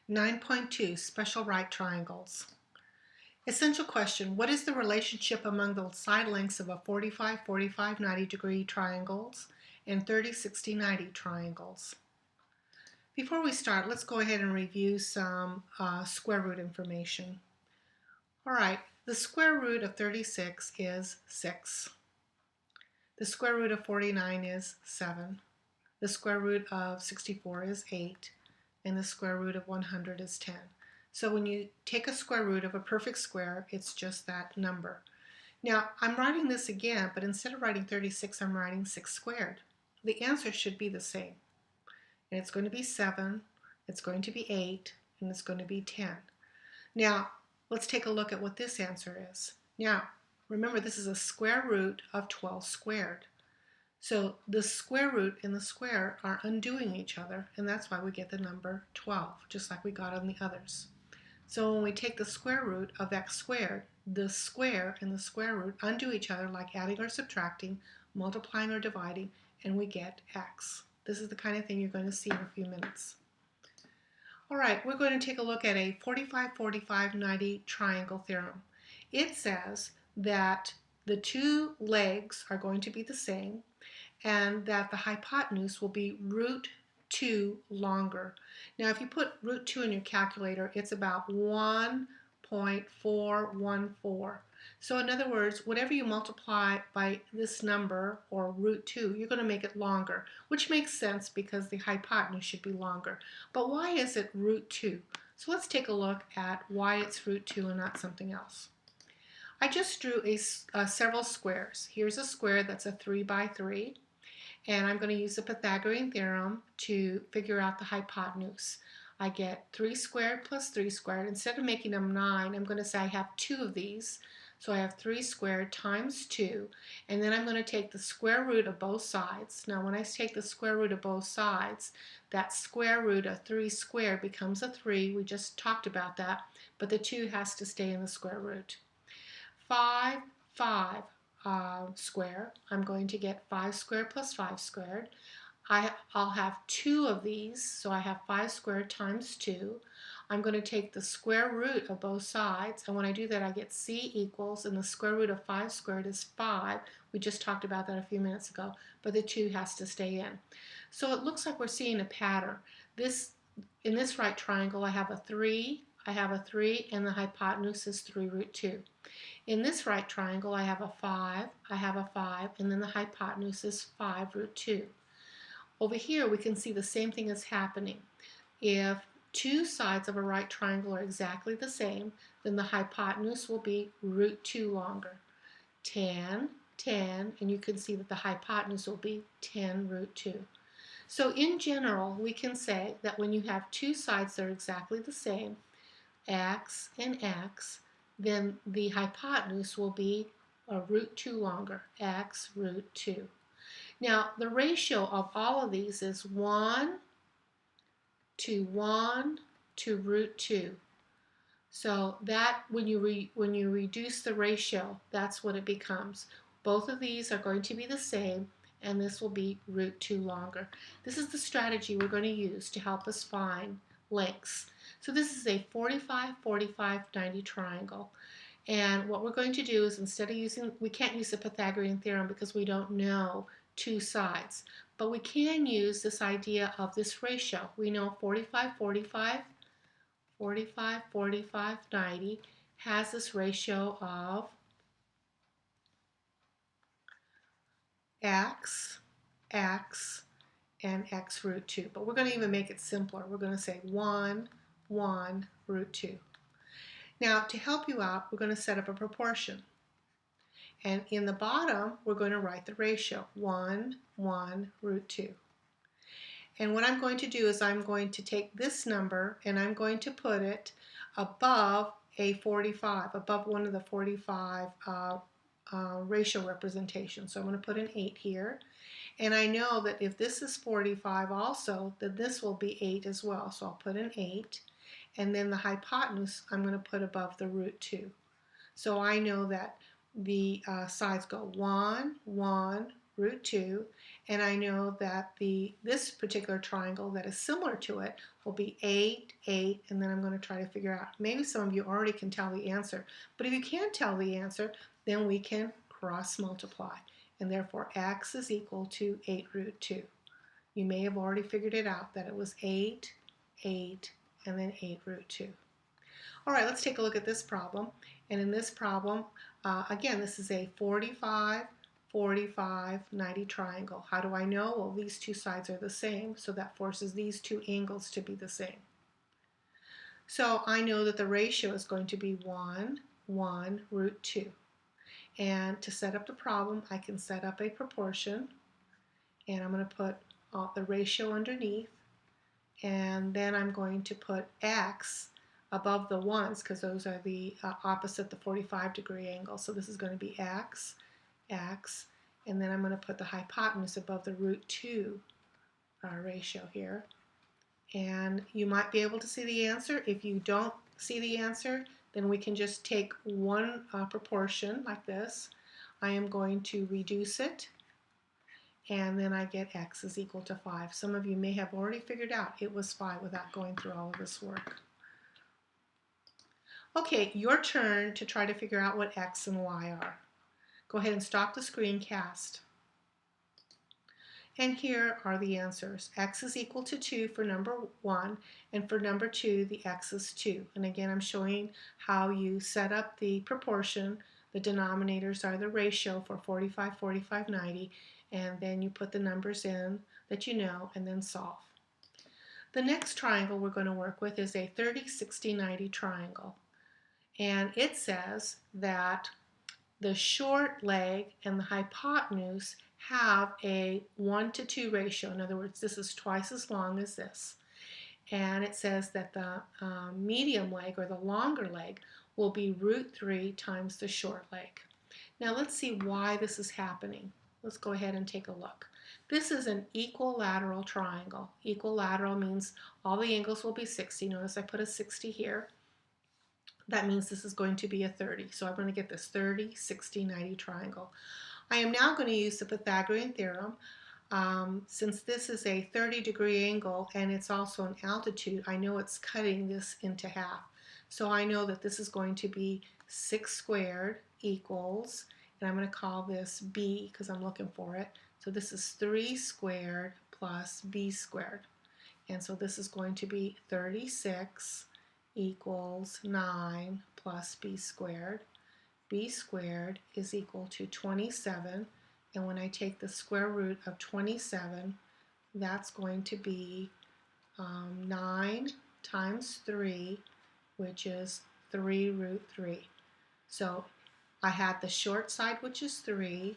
9.2 Special Right Triangles. Essential question: what is the relationship among the side lengths of a 45, 45, 90-degree triangles and 30, 60, 90 triangles? Before we start, let's go ahead and review some square root information. All right, the square root of 36 is 6. The square root of 49 is 7. The square root of 64 is 8. And the square root of 100 is 10. So when you take a square root of a perfect square, it's just that number. Now, I'm writing this again, but instead of writing 36, I'm writing 6 squared. The answer should be the same. And it's going to be 7, it's going to be 8, and it's going to be 10. Now, let's take a look at what this answer is. Now, remember, this is a square root of 12 squared. So the square root and the square are undoing each other, and that's why we get the number 12, just like we got on the others. So when we take the square root of x squared, the square and the square root undo each other like adding or subtracting, multiplying or dividing, and we get x. This is the kind of thing you're going to see in a few minutes. All right, we're going to take a look at a 45, 45, 90 triangle theorem. It says that the two legs are going to be the same, and that the hypotenuse will be root 2 longer. Now, if you put root 2 in your calculator, it's about 1.414. So in other words, whatever you multiply by this number, or root 2, you're going to make it longer, which makes sense because the hypotenuse should be longer. But why is it root 2? So let's take a look at why it's root 2 and not something else. I just drew several squares. Here's a square that's a 3 by 3. And I'm going to use the Pythagorean theorem to figure out the hypotenuse. I get 3 squared plus 3 squared. Instead of making them 9, I'm going to say I have 2 of these. So I have 3 squared times 2. And then I'm going to take the square root of both sides. Now when I take the square root of both sides, that square root of 3 squared becomes a 3. We just talked about that. But the 2 has to stay in the square root. 5, 5. Square, I'm going to get 5 squared plus 5 squared. I'll have 2 of these, so I have 5 squared times 2. I'm going to take the square root of both sides, and when I do that I get c equals, and the square root of 5 squared is 5. We just talked about that a few minutes ago, but the 2 has to stay in. So it looks like we're seeing a pattern. In this right triangle I have a 3, and the hypotenuse is 3 root 2. In this right triangle, I have a 5, and then the hypotenuse is 5 root 2. Over here, we can see the same thing is happening. If two sides of a right triangle are exactly the same, then the hypotenuse will be root 2 longer. 10, 10, and you can see that the hypotenuse will be 10 root 2. So in general, we can say that when you have two sides that are exactly the same, x and x, then the hypotenuse will be a root 2 longer, x root 2. Now, the ratio of all of these is 1 to root 2. So that when you reduce the ratio, that's what it becomes. Both of these are going to be the same, and this will be root 2 longer. This is the strategy we're going to use to help us find lengths. So this is a 45, 45, 90 triangle. And what we're going to do is, instead of we can't use the Pythagorean theorem because we don't know two sides, but we can use this idea of this ratio. We know 45, 45, 45, 45, 90 has this ratio of x, x, and x root 2. But we're going to even make it simpler. We're going to say 1, 1 root 2. Now, to help you out, we're going to set up a proportion. And in the bottom, we're going to write the ratio, 1, 1 root 2. And what I'm going to do is I'm going to take this number and I'm going to put it above a 45, above one of the 45 ratio representations. So I'm going to put an 8 here. And I know that if this is 45 also, then this will be 8 as well. So I'll put an 8. And then the hypotenuse I'm going to put above the root 2. So I know that the sides go 1, 1, root 2, and I know that this particular triangle that is similar to it will be 8, 8, and then I'm going to try to figure out, maybe some of you already can tell the answer, but if you can't tell the answer, then we can cross multiply, and therefore x is equal to 8 root 2. You may have already figured it out that it was 8, 8, and then 8 root 2. All right, let's take a look at this problem. And in this problem, again, this is a 45, 45, 90 triangle. How do I know? Well, these two sides are the same, so that forces these two angles to be the same. So I know that the ratio is going to be 1, 1, root 2. And to set up the problem, I can set up a proportion, and I'm going to put the ratio underneath, and then I'm going to put x above the 1's because those are the opposite the 45-degree angle. So this is going to be x, x, and then I'm going to put the hypotenuse above the root 2 ratio here. And you might be able to see the answer. If you don't see the answer, then we can just take one proportion like this. I am going to reduce it, and then I get x is equal to 5. Some of you may have already figured out it was 5 without going through all of this work. Okay, your turn to try to figure out what x and y are. Go ahead and stop the screencast. And here are the answers. X is equal to 2 for number 1, and for number 2, the x is 2. And again, I'm showing how you set up the proportion. The denominators are the ratio for 45, 45, 90, and then you put the numbers in that you know and then solve. The next triangle we're going to work with is a 30, 60, 90 triangle. And it says that the short leg and the hypotenuse have a 1 to 2 ratio. In other words, this is twice as long as this. And it says that the medium leg or the longer leg will be root 3 times the short leg. Now let's see why this is happening. Let's go ahead and take a look. This is an equilateral triangle. Equilateral means all the angles will be 60. Notice I put a 60 here. That means this is going to be a 30. So I'm going to get this 30, 60, 90 triangle. I am now going to use the Pythagorean theorem. Since this is a 30-degree angle and it's also an altitude, I know it's cutting this into half. So I know that this is going to be 6 squared equals, and I'm going to call this b because I'm looking for it. So this is 3 squared plus b squared. And so this is going to be 36 equals 9 plus b squared. B squared is equal to 27, and when I take the square root of 27, that's going to be 9 times 3, which is 3 root 3. So I had the short side, which is 3,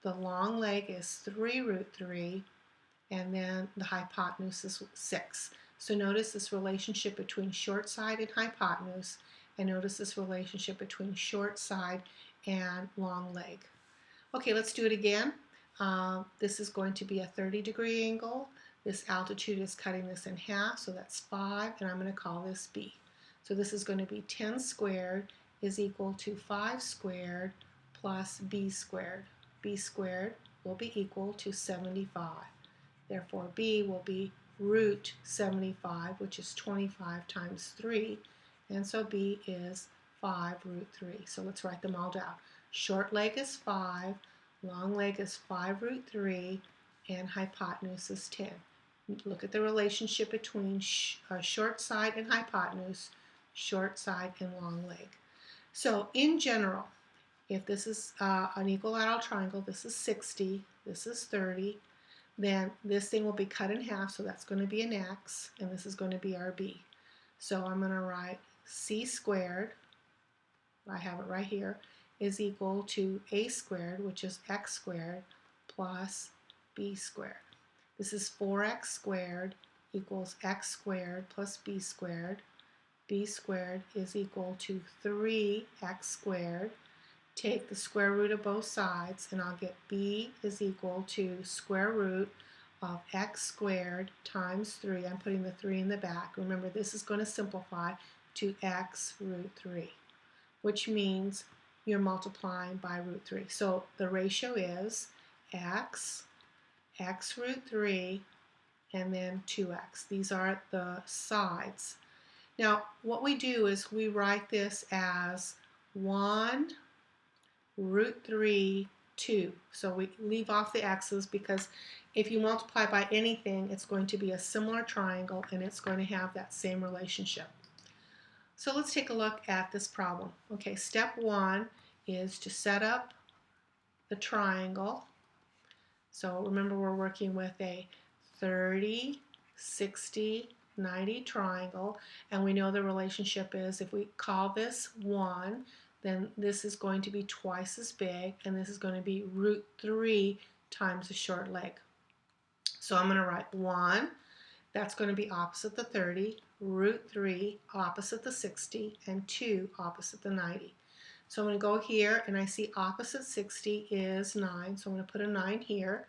the long leg is 3 root 3, and then the hypotenuse is 6. So notice this relationship between short side and hypotenuse, and notice this relationship between short side and long leg. Okay, let's do it again. This is going to be a 30-degree angle. This altitude is cutting this in half, so that's 5, and I'm going to call this b. So this is going to be 10 squared is equal to 5 squared plus b squared. B squared will be equal to 75. Therefore, b will be root 75, which is 25 times 3, and so b is 5 root 3. So let's write them all down. Short leg is 5, long leg is 5 root 3, and hypotenuse is 10. Look at the relationship between short side and hypotenuse, short side and long leg. So in general, if this is an equilateral triangle, this is 60, this is 30, then this thing will be cut in half, so that's going to be an x, and this is going to be our b. So I'm going to write c squared, I have it right here, is equal to a squared, which is x squared, plus b squared. This is 4x squared equals x squared plus b squared. B squared is equal to 3x squared. Take the square root of both sides, and I'll get b is equal to square root of x squared times 3. I'm putting the 3 in the back. Remember, this is going to simplify to x root 3, which means you're multiplying by root 3. So the ratio is x, x root 3, and then 2x. These are the sides. Now, what we do is we write this as 1 root 3, 2. So we leave off the x's because if you multiply by anything, it's going to be a similar triangle and it's going to have that same relationship. So let's take a look at this problem. Okay, step 1 is to set up the triangle. So remember, we're working with a 30, 60, 90 triangle, and we know the relationship is if we call this 1, then this is going to be twice as big, and this is going to be root 3 times the short leg. So I'm going to write 1, that's going to be opposite the 30, root 3 opposite the 60, and 2 opposite the 90. So I'm going to go here, and I see opposite 60 is 9, so I'm going to put a 9 here,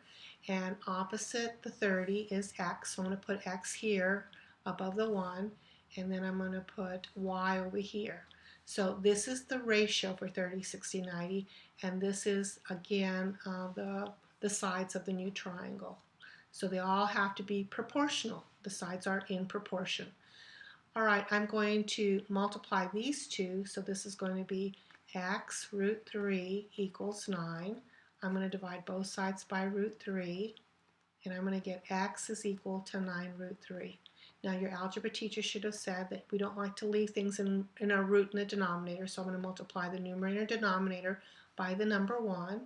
and opposite the 30 is x, so I'm going to put x here above the 1, and then I'm going to put y over here. So this is the ratio for 30, 60, 90, and this is, again, the sides of the new triangle. So they all have to be proportional. The sides are in proportion. All right, I'm going to multiply these two, so this is going to be x root 3 equals 9. I'm going to divide both sides by root 3, and I'm going to get x is equal to 9 root 3. Now your algebra teacher should have said that we don't like to leave things in a root in the denominator, so I'm going to multiply the numerator and denominator by the number 1,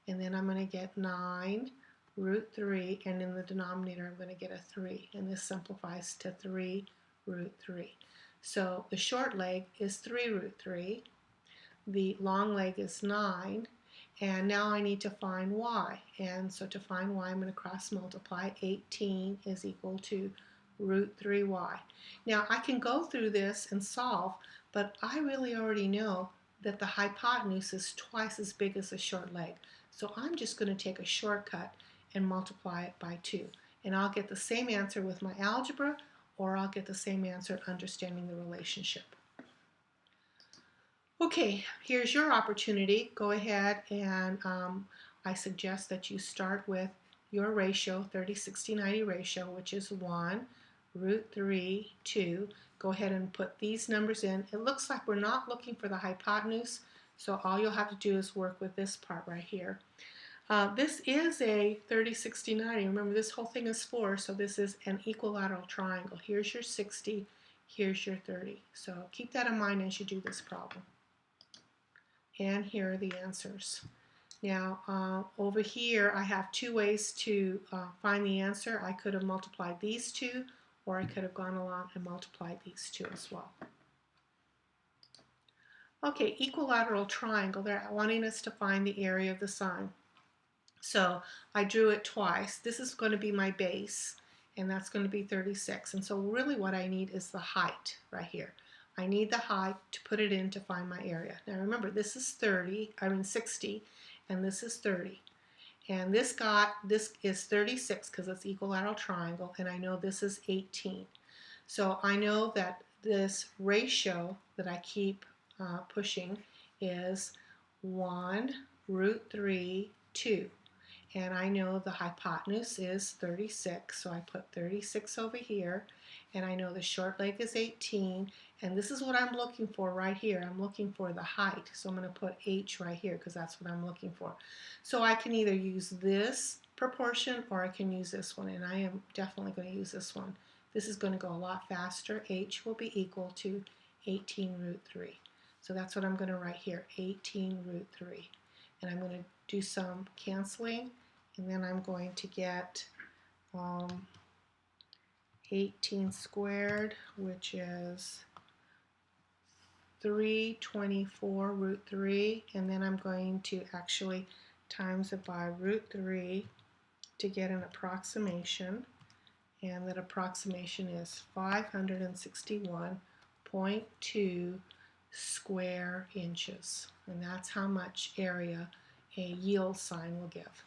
and then I'm going to get 9 root 3, and in the denominator I'm going to get a 3, and this simplifies to 3 root 3. So the short leg is 3 root 3. The long leg is 9, and now I need to find y, and so to find y I'm going to cross multiply. 18 is equal to root 3y. Now I can go through this and solve, but I really already know that the hypotenuse is twice as big as the short leg, so I'm just going to take a shortcut and multiply it by 2, and I'll get the same answer with my algebra, or I'll get the same answer understanding the relationship. Okay, here's your opportunity. Go ahead and I suggest that you start with your ratio, 30, 60, 90 ratio, which is 1, root 3, 2. Go ahead and put these numbers in. It looks like we're not looking for the hypotenuse, so all you'll have to do is work with this part right here. This is a 30, 60, 90. Remember, this whole thing is 4, so this is an equilateral triangle. Here's your 60, here's your 30. So keep that in mind as you do this problem. And here are the answers. Now, over here, I have two ways to find the answer. I could have multiplied these two, or I could have gone along and multiplied these two as well. Okay, equilateral triangle. They're wanting us to find the area of the sign. So I drew it twice. This is going to be my base, and that's going to be 36. And so really what I need is the height right here. I need the height to put it in to find my area. Now remember, this is 60, and this is 30. And this is 36 because it's equilateral triangle, and I know this is 18. So I know that this ratio that I keep pushing is 1 root 3, 2. And I know the hypotenuse is 36, so I put 36 over here, and I know the short leg is 18, and this is what I'm looking for right here. I'm looking for the height, so I'm going to put h right here because that's what I'm looking for. So I can either use this proportion or I can use this one, and I am definitely going to use this one. This is going to go a lot faster. H will be equal to 18 root 3. So that's what I'm going to write here, 18 root 3. And I'm going to do some canceling, and then I'm going to get 18 squared, which is 324 root 3, and then I'm going to actually times it by root 3 to get an approximation, and that approximation is 561.2 square inches, and that's how much area a yield sign will give.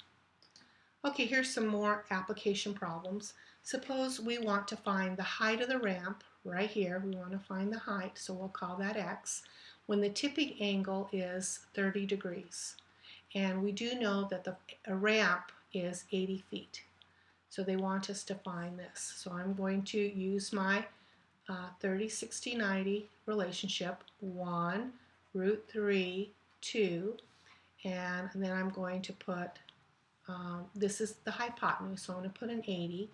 Okay, here's some more application problems. Suppose we want to find the height of the ramp right here. We want to find the height, so we'll call that x, when the tipping angle is 30 degrees. And we do know that a ramp is 80 feet. So they want us to find this. So I'm going to use my 30, 60, 90 relationship, 1, root 3, 2, and then I'm going to put, this is the hypotenuse, so I'm going to put an 80,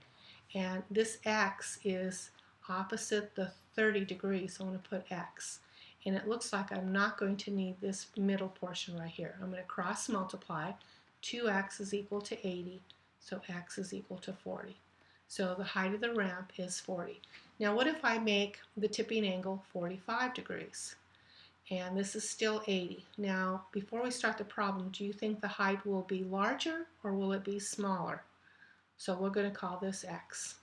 and this x is opposite the 30 degrees, so I'm going to put x. And it looks like I'm not going to need this middle portion right here. I'm going to cross multiply. 2x is equal to 80, so x is equal to 40. So the height of the ramp is 40. Now what if I make the tipping angle 45 degrees? And this is still 80. Now, before we start the problem, do you think the height will be larger or will it be smaller? So we're going to call this x.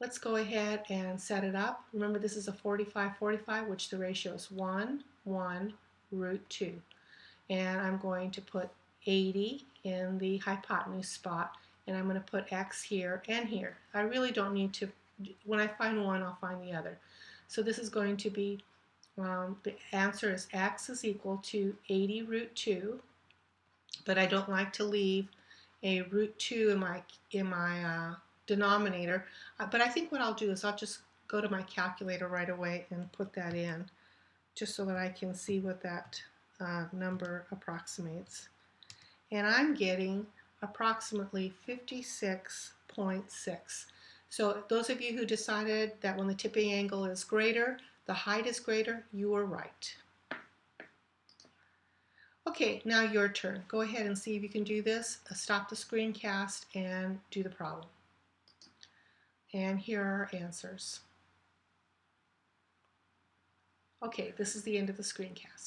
Let's go ahead and set it up. Remember, this is a 45-45, which the ratio is 1, 1, root 2. And I'm going to put 80 in the hypotenuse spot, and I'm going to put x here and here. I really don't need to, when I find one, I'll find the other. So this is going to be, the answer is x is equal to 80 root 2, but I don't like to leave a root 2 in my denominator. But I think what I'll do is I'll just go to my calculator right away and put that in, just so that I can see what that number approximates. And I'm getting approximately 56.6. So those of you who decided that when the tipping angle is greater, the height is greater, you were right. Okay, now your turn. Go ahead and see if you can do this. Stop the screencast and do the problem. And here are our answers. Okay, this is the end of the screencast.